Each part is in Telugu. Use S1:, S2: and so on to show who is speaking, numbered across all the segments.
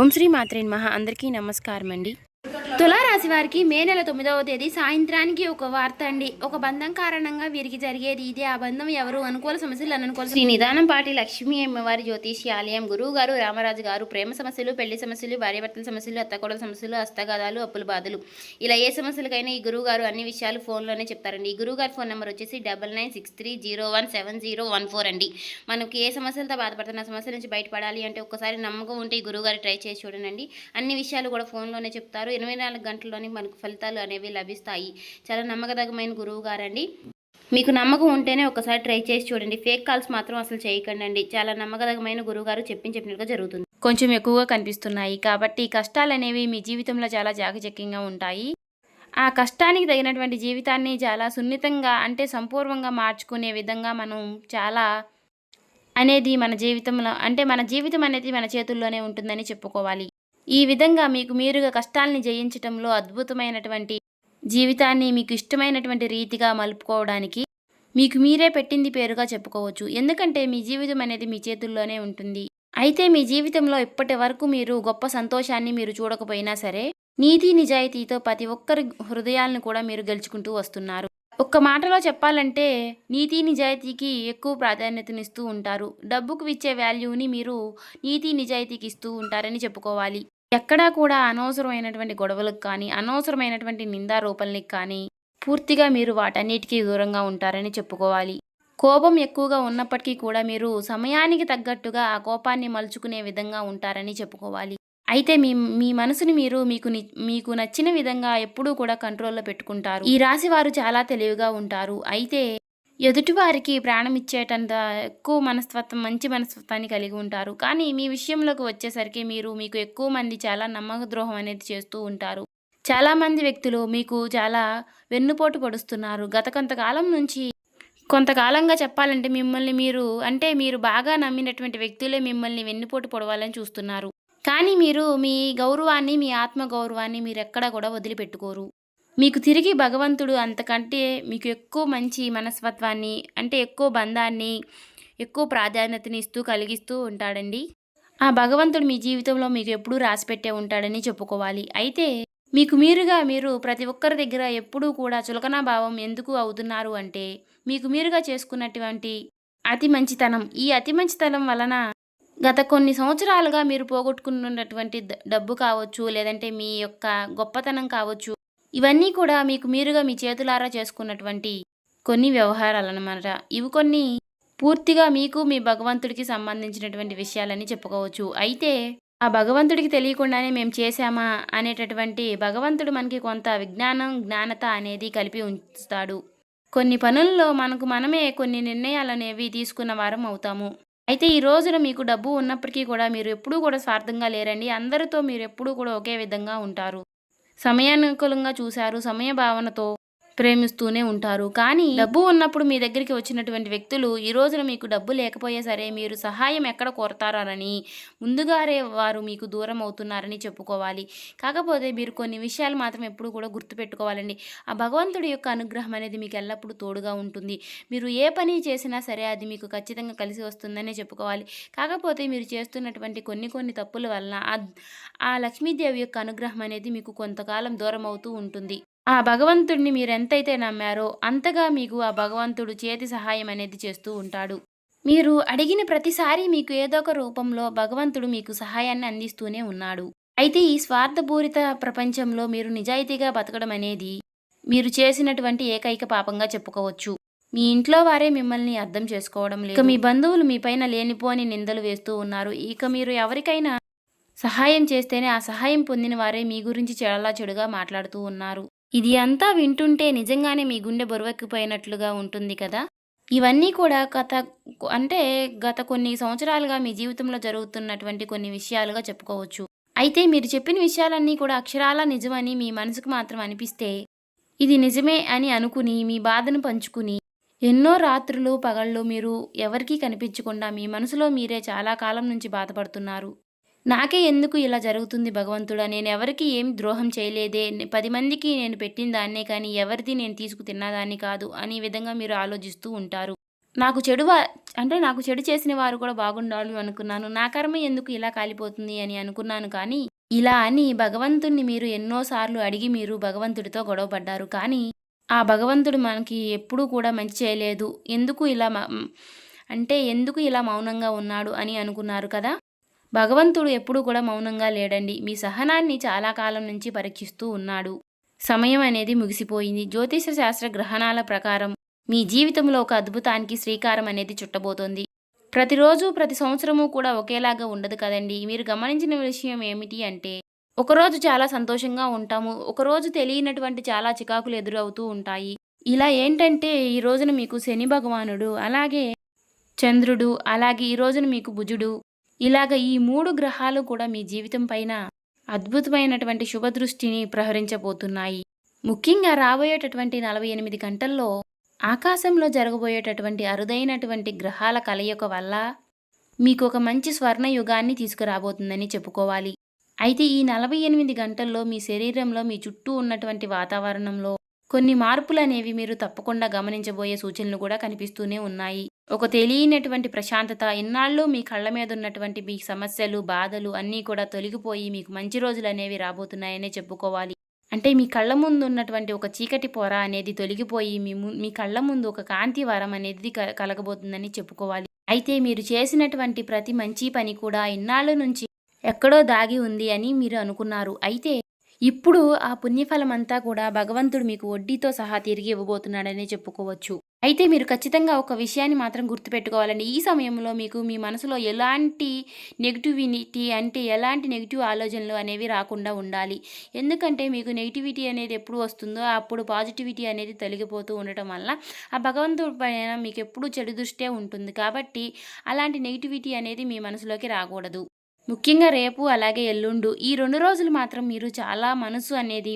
S1: ఓం శ్రీ మాత్రే నమః. అందరికీ నమస్కారం అండి. తులారాశి వారికి మే నెల 9వ తేదీ సాయంత్రానికి ఒక వార్త అండి. ఒక బంధం కారణంగా వీరికి జరిగేది ఇదే. ఆ బంధం ఎవరు? అనుకూల సమస్యలు, అననుకూల. శ్రీ నిదానం పాటి లక్ష్మీ అమ్మవారి జ్యోతిష్యాలయం, గురువు గారు రామరాజు గారు. ప్రేమ సమస్యలు, పెళ్లి సమస్యలు, భార్యాభర్తల సమస్యలు, అత్తకోడల సమస్యలు, హస్తగాదాలు, అప్పుల బాధలు, ఇలా ఏ సమస్యలకైనా ఈ గురువు గారు అన్ని విషయాలు ఫోన్లోనే చెప్తారండి. ఈ గురువు గారి ఫోన్ నెంబర్ వచ్చేసి 9963017014 అండి. మనకి ఏ సమస్యలతో బాధపడుతున్న సమస్యల నుంచి బయటపడాలి అంటే ఒక్కసారి నమ్మకం ఉంటే ఈ గురువు గారు ట్రై చేసి చూడండి. అన్ని విషయాలు కూడా ఫోన్లోనే చెప్తారు. 24 గంటల్లోనే మనకు ఫలితాలు అనేవి లభిస్తాయి. చాలా నమ్మకదగమైన గురువు గారండి. మీకు నమ్మకం ఉంటేనే ఒకసారి ట్రై చేసి చూడండి. ఫేక్ కాల్స్ మాత్రం అసలు చేయకండి. చాలా నమ్మకదగమైన గురువుగారు చెప్పినట్టుగా జరుగుతుంది. కొంచెం ఎక్కువగా కనిపిస్తున్నాయి కాబట్టి కష్టాలు అనేవి మీ జీవితంలో చాలా జాకచక్యంగా ఉంటాయి. ఆ కష్టానికి తగినటువంటి జీవితాన్ని చాలా సున్నితంగా అంటే సంపూర్ణంగా మార్చుకునే విధంగా మనం చాలా అనేది మన జీవితంలో అంటే మన జీవితం అనేది మన చేతుల్లోనే ఉంటుందని చెప్పుకోవాలి. ఈ విధంగా మీకు మీరుగా కష్టాలని జయించటంలో అద్భుతమైనటువంటి జీవితాన్ని మీకు ఇష్టమైనటువంటి రీతిగా మలుపుకోవడానికి మీకు మీరే పెట్టింది పేరుగా చెప్పుకోవచ్చు. ఎందుకంటే మీ జీవితం అనేది మీ చేతుల్లోనే ఉంటుంది. అయితే మీ జీవితంలో ఇప్పటి వరకు మీరు గొప్ప సంతోషాన్ని మీరు చూడకపోయినా సరే నీతి నిజాయితీతో ప్రతి ఒక్కరి హృదయాలను కూడా మీరు గెలుచుకుంటూ వస్తున్నారు. ఒక్క మాటలో చెప్పాలంటే నీతి నిజాయితీకి ఎక్కువ ప్రాధాన్యతనిస్తూ ఉంటారు. డబ్బుకు ఇచ్చే వాల్యూని మీరు నీతి నిజాయితీకి ఇస్తూ ఉంటారని చెప్పుకోవాలి. ఎక్కడా కూడా అనవసరమైనటువంటి గొడవలకు కానీ అనవసరమైనటువంటి నిందారోపణలకు కానీ పూర్తిగా మీరు వాటన్నిటికీ దూరంగా ఉంటారని చెప్పుకోవాలి. కోపం ఎక్కువగా ఉన్నప్పటికీ కూడా మీరు సమయానికి తగ్గట్టుగా ఆ కోపాన్ని మలుచుకునే విధంగా ఉంటారని చెప్పుకోవాలి. అయితే మీ మనసుని మీరు మీకు నచ్చిన విధంగా ఎప్పుడూ కూడా కంట్రోల్లో పెట్టుకుంటారు. ఈ రాశి వారు చాలా తెలివిగా ఉంటారు. అయితే ఎదుటివారికి ప్రాణం ఇచ్చేటంత ఎక్కువ మనస్తత్వం, మంచి మనస్తత్వాన్ని కలిగి ఉంటారు. కానీ మీ విషయంలోకి వచ్చేసరికి మీకు ఎక్కువ మంది చాలా నమ్మక ద్రోహం అనేది చేస్తూ ఉంటారు. చాలామంది వ్యక్తులు మీకు చాలా వెన్నుపోటు పొడుస్తున్నారు. గత కొంతకాలంగా చెప్పాలంటే మిమ్మల్ని మీరు బాగా నమ్మినటువంటి వ్యక్తులే మిమ్మల్ని వెన్నుపోటు పొడవాలని చూస్తున్నారు. కానీ మీరు మీ గౌరవాన్ని, మీ ఆత్మ గౌరవాన్ని మీరు ఎక్కడా కూడా వదిలిపెట్టుకోరు. మీకు తిరిగి భగవంతుడు అంతకంటే మీకు ఎక్కువ మంచి మనస్తత్వాన్ని అంటే ఎక్కువ బంధాన్ని, ఎక్కువ ప్రాధాన్యతని కలిగిస్తూ ఉంటాడండి. ఆ భగవంతుడు మీ జీవితంలో మీకు ఎప్పుడూ రాసిపెట్టే ఉంటాడని చెప్పుకోవాలి. అయితే మీరు ప్రతి ఒక్కరి దగ్గర ఎప్పుడూ కూడా చులకనా భావం ఎందుకు అవుతున్నారు అంటే మీకు మీరుగా చేసుకున్నటువంటి అతి మంచితనం. ఈ అతి మంచితనం వలన గత కొన్ని సంవత్సరాలుగా మీరు పోగొట్టుకున్నటువంటి డబ్బు కావచ్చు, లేదంటే మీ యొక్క గొప్పతనం కావచ్చు, ఇవన్నీ కూడా మీకు మీరుగా మీ చేతులారా చేసుకున్నటువంటి కొన్ని వ్యవహారాలన్నమాట. ఇవి కొన్ని పూర్తిగా మీకు మీ భగవంతుడికి సంబంధించినటువంటి విషయాలని చెప్పుకోవచ్చు. అయితే ఆ భగవంతుడికి తెలియకుండానే మేము చేశామా అనేటటువంటి భగవంతుడు మనకి కొంత జ్ఞానత అనేది కలిపి ఉంచుతాడు. కొన్ని పనుల్లో మనమే కొన్ని నిర్ణయాలనేవి తీసుకున్న వారం అవుతాము. అయితే ఈ రోజున మీకు డబ్బు ఉన్నప్పటికీ కూడా మీరు ఎప్పుడూ కూడా స్వార్థంగా లేరండి. అందరితో మీరు ఎప్పుడూ కూడా ఒకే విధంగా ఉంటారు. సమయానుకూలంగా చూశారు, సమయ భావనతో ప్రేమిస్తూనే ఉంటారు. కానీ డబ్బు ఉన్నప్పుడు మీ దగ్గరికి వచ్చినటువంటి వ్యక్తులు ఈ రోజున మీకు డబ్బు లేకపోయే సరే మీరు సహాయం ఎక్కడ కోరతారని ముందుగానే వారు మీకు దూరం అవుతున్నారని చెప్పుకోవాలి. కాకపోతే మీరు కొన్ని విషయాలు మాత్రం ఎప్పుడు కూడా గుర్తుపెట్టుకోవాలండి. ఆ భగవంతుడి యొక్క అనుగ్రహం అనేది మీకు ఎల్లప్పుడూ తోడుగా ఉంటుంది. మీరు ఏ పని చేసినా సరే అది మీకు ఖచ్చితంగా కలిసి వస్తుందనే చెప్పుకోవాలి. కాకపోతే మీరు చేస్తున్నటువంటి కొన్ని తప్పుల వలన ఆ లక్ష్మీదేవి యొక్క అనుగ్రహం అనేది మీకు కొంతకాలం దూరం అవుతూ ఉంటుంది. ఆ భగవంతుడిని మీరు ఎంతైతే నమ్మారో అంతగా మీకు ఆ భగవంతుడు చేతి సహాయం అనేది చేస్తూ ఉంటాడు. మీరు అడిగిన ప్రతిసారి మీకు ఏదో ఒక రూపంలో భగవంతుడు మీకు సహాయాన్ని అందిస్తూనే ఉన్నాడు. అయితే ఈ స్వార్థపూరిత ప్రపంచంలో మీరు నిజాయితీగా బతకడం అనేది మీరు చేసినటువంటి ఏకైక పాపంగా చెప్పుకోవచ్చు. మీ ఇంట్లో వారే మిమ్మల్ని అర్థం చేసుకోవడం లేదు. మీ బంధువులు మీ పైన లేనిపోని నిందలు వేస్తూ ఉన్నారు. ఇక మీరు ఎవరికైనా సహాయం చేస్తేనే ఆ సహాయం పొందిన వారే మీ గురించి చాలా చెడుగా మాట్లాడుతూ ఉన్నారు. ఇది అంతా వింటుంటే నిజంగానే మీ గుండె బరువెక్కిపోయినట్లుగా ఉంటుంది కదా. ఇవన్నీ కూడా గత కొన్ని సంవత్సరాలుగా మీ జీవితంలో జరుగుతున్నటువంటి కొన్ని విషయాలుగా చెప్పుకోవచ్చు. అయితే మీరు చెప్పిన విషయాలన్నీ కూడా అక్షరాలా నిజమని మీ మనసుకు మాత్రం అనిపిస్తే ఇది నిజమే అని అనుకుని మీ బాధను పంచుకుని ఎన్నో రాత్రులు పగళ్ళు మీరు ఎవరికీ కనిపించకుండా మీ మనసులో మీరే చాలా కాలం నుంచి బాధపడుతున్నారు. నాకే ఎందుకు ఇలా జరుగుతుంది భగవంతుడా, నేను ఎవరికి ఏం ద్రోహం చేయలేదే, 10 మందికి నేను పెట్టిన దాన్నే కానీ ఎవరిది నేను తీసుకు తిన్నదాన్ని కాదు అనే విధంగా మీరు ఆలోచిస్తూ ఉంటారు. నాకు చెడు అంటే నాకు చెడు చేసిన వారు కూడా బాగుండాలి అనుకున్నాను. నా కర్మ ఎందుకు ఇలా కాలిపోతుంది అని అనుకున్నాను కానీ, ఇలా అని భగవంతుడిని మీరు ఎన్నో సార్లు అడిగి మీరు భగవంతుడితో గొడవ పడ్డారు. కానీ, ఆ భగవంతుడు మనకి ఎప్పుడూ కూడా మంచి చేయలేదు. ఎందుకు ఇలా మౌనంగా ఉన్నాడు అని అనుకున్నారు కదా! భగవంతుడు ఎప్పుడూ కూడా మౌనంగా లేడండి. మీ సహనాన్ని చాలా కాలం నుంచి పరీక్షిస్తూ ఉన్నాడు. సమయం అనేది ముగిసిపోయింది. జ్యోతిష శాస్త్ర గ్రహణాల ప్రకారం మీ జీవితంలో ఒక అద్భుతానికి శ్రీకారం అనేది చుట్టబోతోంది. ప్రతిరోజు, ప్రతి సంవత్సరము కూడా ఒకేలాగా ఉండదు కదండీ! మీరు గమనించిన విషయం ఏమిటి అంటే, ఒకరోజు చాలా సంతోషంగా ఉంటాము. ఒకరోజు తెలియనటువంటి చాలా చికాకులు ఎదురవుతూ ఉంటాయి. ఇలా ఏంటంటే, ఈ రోజున మీకు శని భగవానుడు, అలాగే చంద్రుడు, అలాగే ఈ రోజున మీకు బుజుడు, ఇలాగ ఈ 3 గ్రహాలు కూడా మీ జీవితం పైన అద్భుతమైనటువంటి శుభదృష్టిని ప్రహరించబోతున్నాయి. ముఖ్యంగా రాబోయేటటువంటి 48 గంటల్లో ఆకాశంలో జరగబోయేటటువంటి అరుదైనటువంటి గ్రహాల కలయిక వల్ల మీకు ఒక మంచి స్వర్ణ యుగాన్ని తీసుకురాబోతుందని చెప్పుకోవాలి. అయితే ఈ 48 గంటల్లో మీ శరీరంలో, మీ చుట్టూ ఉన్నటువంటి వాతావరణంలో కొన్ని మార్పులనేవి మీరు తప్పకుండా గమనించబోయే సూచనలు కూడా కనిపిస్తూనే ఉన్నాయి. ఒక తెలియనటువంటి ప్రశాంతత, ఇన్నాళ్ళు మీ కళ్ళ మీద ఉన్నటువంటి మీ సమస్యలు, బాధలు అన్నీ కూడా తొలగిపోయి మీకు మంచి రోజులనేవి రాబోతున్నాయనే చెప్పుకోవాలి. అంటే మీ కళ్ళ ముందు ఉన్నటువంటి ఒక చీకటి పొర అనేది తొలగిపోయి మీ కళ్ళ ముందు ఒక కాంతి వరం అనేది కలగబోతుందని చెప్పుకోవాలి. అయితే మీరు చేసినటువంటి ప్రతి మంచి పని కూడా ఇన్నాళ్ళ నుంచి ఎక్కడో దాగి ఉంది అని మీరు అనుకున్నారు. అయితే ఇప్పుడు ఆ పుణ్యఫలమంతా కూడా భగవంతుడు మీకు వడ్డీతో సహా తిరిగి ఇవ్వబోతున్నాడనే చెప్పుకోవచ్చు. అయితే మీరు ఖచ్చితంగా ఒక విషయాన్ని మాత్రం గుర్తుపెట్టుకోవాలండి. ఈ సమయంలో మీకు మీ మనసులో ఎలాంటి నెగటివిటీ అంటే ఎలాంటి నెగెటివ్ ఆలోచనలు అనేవి రాకుండా ఉండాలి. ఎందుకంటే మీకు నెగటివిటీ అనేది ఎప్పుడు వస్తుందో అప్పుడు పాజిటివిటీ అనేది తొలగిపోతూ ఉండటం వల్ల ఆ భగవంతుడి పైన మీకు ఎప్పుడూ చెడు దృష్టే ఉంటుంది. కాబట్టి అలాంటి నెగటివిటీ అనేది మీ మనసులోకి రాకూడదు. ముఖ్యంగా రేపు అలాగే ఎల్లుండు ఈ 2 రోజులు మాత్రం మీరు చాలా మనసు అనేది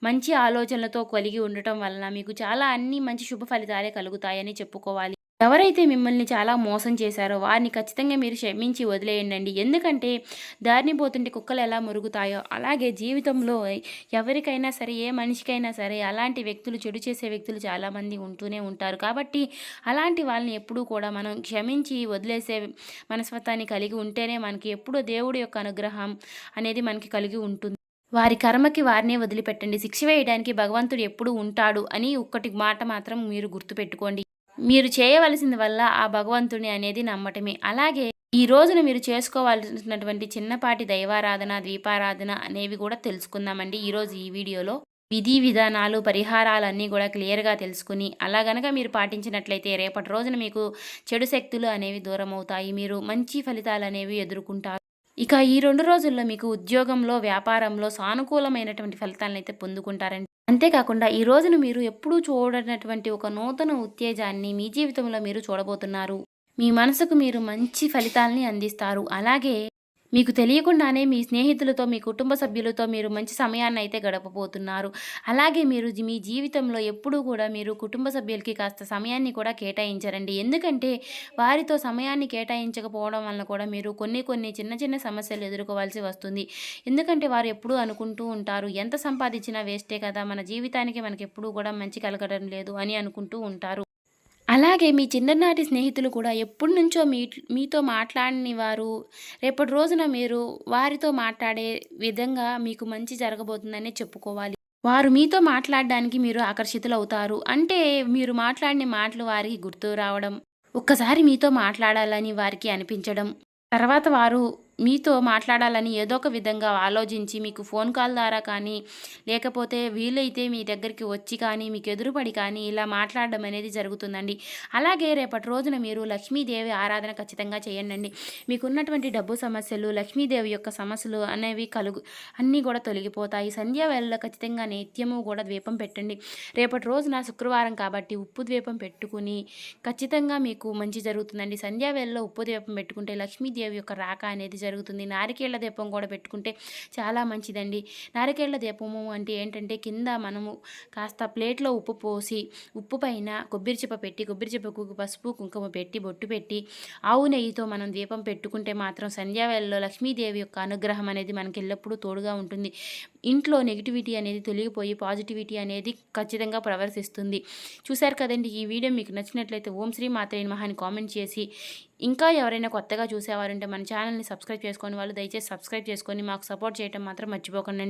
S1: మంచి ఆలోచనలతో కలిగి ఉండటం వలన మీకు చాలా అన్ని మంచి శుభ ఫలితాలే కలుగుతాయని చెప్పుకోవాలి. ఎవరైతే మిమ్మల్ని చాలా మోసం చేశారో వారిని ఖచ్చితంగా మీరు క్షమించి వదిలేయండి. ఎందుకంటే దారిని పోతుంటే కుక్కలు ఎలా మురుగుతాయో అలాగే జీవితంలో ఎవరికైనా సరే, ఏ మనిషికైనా సరే అలాంటి వ్యక్తులు, చెడు చేసే వ్యక్తులు చాలామంది ఉంటూనే ఉంటారు. కాబట్టి అలాంటి వాళ్ళని ఎప్పుడూ కూడా మనం క్షమించి వదిలేసే మనస్తత్వాన్ని కలిగి ఉంటేనే మనకి ఎప్పుడూ దేవుడి యొక్క అనుగ్రహం అనేది మనకి కలిగి ఉంటుంది. వారి కర్మకి వారినే వదిలిపెట్టండి. శిక్ష వేయడానికి భగవంతుడు ఎప్పుడూ ఉంటాడు అని ఒక్కటి మాట మాత్రం మీరు గుర్తుపెట్టుకోండి. మీరు చేయవలసింది వల్ల ఆ భగవంతుని అనేది నమ్మటమే. అలాగే ఈ రోజున మీరు చేసుకోవాల్సినటువంటి చిన్నపాటి దైవారాధన, దీపారాధన అనేవి కూడా తెలుసుకుందామండి ఈరోజు ఈ వీడియోలో. విధి విధానాలు, పరిహారాలన్నీ కూడా క్లియర్‌గా తెలుసుకుని అలా గనక మీరు పాటించినట్లయితే రేపటి రోజున మీకు చెడు శక్తులు అనేవి దూరమవుతాయి. మీరు మంచి ఫలితాలనేవి ఎదుర్కొంటారు. ఇక ఈ 2 రోజుల్లో మీకు ఉద్యోగంలో, వ్యాపారంలో సానుకూలమైనటువంటి ఫలితాలనైతే పొందుకుంటారండి. అంతేకాకుండా ఈ రోజున మీరు ఎప్పుడూ చూడనటువంటి ఒక నూతన ఉత్తేజాన్ని మీ జీవితంలో మీరు చూడబోతున్నారు. మీ మనసుకు మీరు మంచి ఫలితాల్ని అందిస్తారు. అలాగే మీకు తెలియకుండానే మీ స్నేహితులతో, మీ కుటుంబ సభ్యులతో మీరు మంచి సమయాన్నయితే గడపబోతున్నారు. అలాగే మీరు మీ జీవితంలో ఎప్పుడూ కూడా మీరు కుటుంబ సభ్యులకి కాస్త సమయాన్ని కూడా కేటాయించరండి. ఎందుకంటే వారితో సమయాన్ని కేటాయించకపోవడం వలన కూడా మీరు కొన్ని చిన్న చిన్న సమస్యలు ఎదుర్కోవాల్సి వస్తుంది. ఎందుకంటే వారు ఎప్పుడూ అనుకుంటూ ఉంటారు, ఎంత సంపాదించినా వేస్టే కదా, మన జీవితానికి మనకెప్పుడూ కూడా మంచి కలగడం లేదు అని అనుకుంటూ ఉంటారు. అలాగే మీ చిన్ననాటి స్నేహితులు కూడా ఎప్పటినుంచో మీతో మాట్లాడని వారు రేపటి రోజున మీరు వారితో మాట్లాడే విధంగా మీకు మంచి జరగబోతుందనే చెప్పుకోవాలి. వారు మీతో మాట్లాడడానికి మీరు ఆకర్షితులవుతారు. అంటే మీరు మాట్లాడిన మాటలు వారికి గుర్తు రావడం, ఒక్కసారి మీతో మాట్లాడాలని వారికి అనిపించడం, తర్వాత వారు మీతో మాట్లాడాలని ఏదో ఒక విధంగా ఆలోచించి మీకు ఫోన్ కాల్ ద్వారా కానీ, లేకపోతే వీలైతే మీ దగ్గరికి వచ్చి కానీ, మీకు ఎదురుపడి కానీ ఇలా మాట్లాడడం అనేది జరుగుతుందండి. అలాగే రేపటి రోజున మీరు లక్ష్మీదేవి ఆరాధన ఖచ్చితంగా చేయండి. మీకున్నటువంటి డబ్బు సమస్యలు, లక్ష్మీదేవి యొక్క సమస్యలు అనేవి అన్నీ కూడా తొలగిపోతాయి. సంధ్యా వేళలో ఖచ్చితంగా నిత్యము కూడా ద్వీపం పెట్టండి. రేపటి రోజున శుక్రవారం కాబట్టి ఉప్పు ద్వీపం పెట్టుకుని ఖచ్చితంగా మీకు మంచి జరుగుతుందండి. సంధ్యా వేళలో ఉప్పు ద్వీపం పెట్టుకుంటే లక్ష్మీదేవి యొక్క రాక అనేది జరుగుతుంది. నారికేళ్ల దీపం కూడా పెట్టుకుంటే చాలా మంచిదండి. నారికేళ్ల దీపము అంటే ఏంటంటే కింద మనము కాస్త ప్లేట్‌లో ఉప్పు పోసి, ఉప్పు పైన కొబ్బరి చిప్ప పెట్టి, కొబ్బరి చిప్పకు పసుపు, కుంకుమ పెట్టి, బొట్టు పెట్టి, ఆవు నెయ్యితో మనం దీపం పెట్టుకుంటే మాత్రం సంధ్యావేళలో లక్ష్మీదేవి యొక్క అనుగ్రహం అనేది మనకి ఎల్లప్పుడూ తోడుగా ఉంటుంది. ఇంట్లో నెగటివిటీ అనేది తొలగిపోయి పాజిటివిటీ అనేది ఖచ్చితంగా ప్రవర్తిస్తుంది. చూశారు కదండీ! ఈ వీడియో మీకు నచ్చినట్లయితే ఓం శ్రీ మాత్రే నమః అని కామెంట్ చేసి, ఇంకా ఎవరైనా కొత్తగా చూసేవారుంటే మన ఛానల్‌ని సబ్స్క్రైబ్ చేసుకోని వాళ్ళు దయచేసి సబ్స్క్రైబ్ చేసుకొని మాకు సపోర్ట్ చేయటం మాత్రం మర్చిపోకండి.